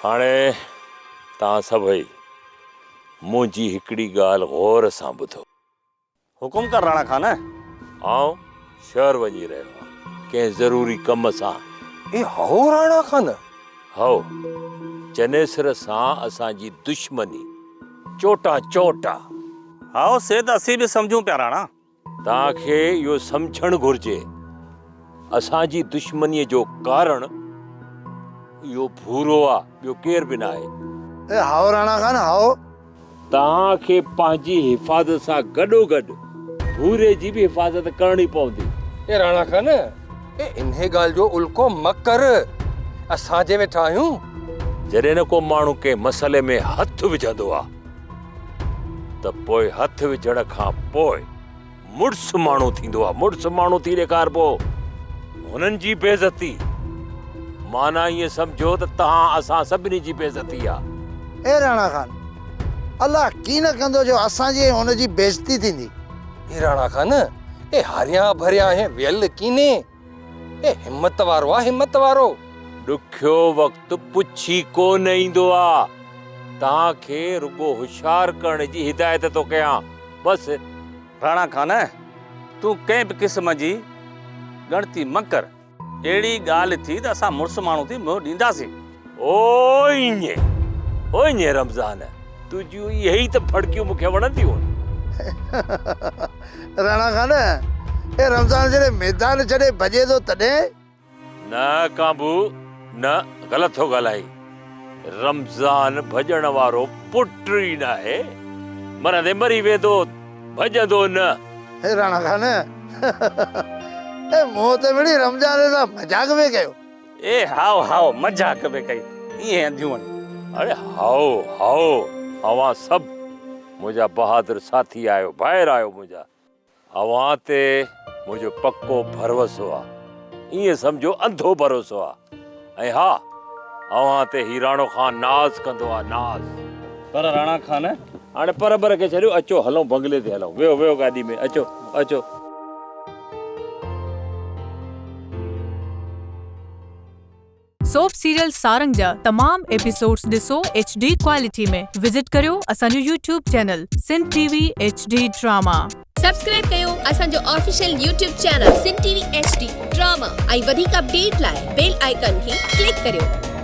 हाणे तव्हां सभई मुंहिंजी हिकिड़ी ॻाल्हि गौर सां ॿुधो। हुकुम कर राणा खान। आउं शहर वञी रहियो आहियां कंहिं ज़रूरी कम सां। ए हो राणा खान, हो चनेसर सां असांजी दुश्मनी चोटा चोट आहे। हाओ से त असीं बि सम्झूं पिया राणा। तव्हांखे इहो सम्झणु घुर्जे असांजी दुश्मनीअ जो कारण इहो भूरो आहे, ॿियो केर बि न आहे। ए हाओ राणा खान हाओ। तव्हांखे पंहिंजी हिफ़ाज़त सां गॾोगॾु भूरे जी बि हिफ़ाज़त करणी पवंदी। ए राणा खान, ए इन्हे ॻाल्हि जो उल्को मत कर, असांजे वेठा आहियूं। जॾहिं न को माण्हू कंहिं मसइले में हथु विझंदो आहे त पोइ हथु विझण खां पोइ मुड़ुसु माण्हू थींदो आहे। मुड़ुसु माण्हू थी ॾेखारिबो, हुननि जी बेइज़ती माना ईअं सम्झो त तव्हां असां सभिनी जी बेइज़ती आहे। ए राणा खान, अल्लाह की न कंदो जो असांजी हुनजी बेइज्जती थींदी। ए राणा खान, ए हारिया भरिया है वेल कीने, ए हिम्मत वारो आ, हिम्मत वारो। ॾुखियो वक़्तु पुछी कोन ईंदो आहे। तव्हांखे रुगो होशियार करण जी हिदायत थो कयां बस। राणा खान, तूं कंहिं बि क़िस्म जी गणती न कर। अहिड़ी ॻाल्हि थी त असां मुड़ुसु माण्हू थी मुंहुं ॾींदासीं। ओ ईअं रमज़ान, तुंहिंजूं इहे ई त फड़कियूं मूंखे वणंदियूं आहिनि। राणा खान, ए रमज़ान जॾहिं मैदान छॾे भॼे थो तॾहिं। न काबू न, ग़लति थो ॻाल्हाई। रमज़ान भॼण वारो पुट ई न आहे, मरंदे मरी वेंदो, भॼंदो न। हे राणा खान, ए मूं त मिड़ी रमज़ान सां मजाक में कयो। ए हाओ मजाक में कई, ईअं अंधियूं आहिनि। अरे हाओ अवां सभु मुंहिंजा बहादुर साथी आहियो, ॿाहिरि आहियो मुंहिंजा। अवां ते मुंहिंजो पक्को भरोसो आहे, ईअं सम्झो अंधो भरोसो आहे। ऐं हा, अवां ते हीराणो खान नाज़ कंदो आहे, नाज़। पर राणा खान, हाणे पर खे छॾियो, अचो हलूं बंगले ते हलूं। वेहो गाॾी में, अचो। सोप सीरियल सारंग जा तमाम एपिसोड्स ॾिसो HD क्वालिटी में। विजिट करियो असांजो YouTube channel Sindh TV HD drama. Subscribe कयो असांजो official YouTube channel Sindh TV HD drama. ऐं वधीक अपडेट लाइ बेल आइकन खे क्लिक करियो।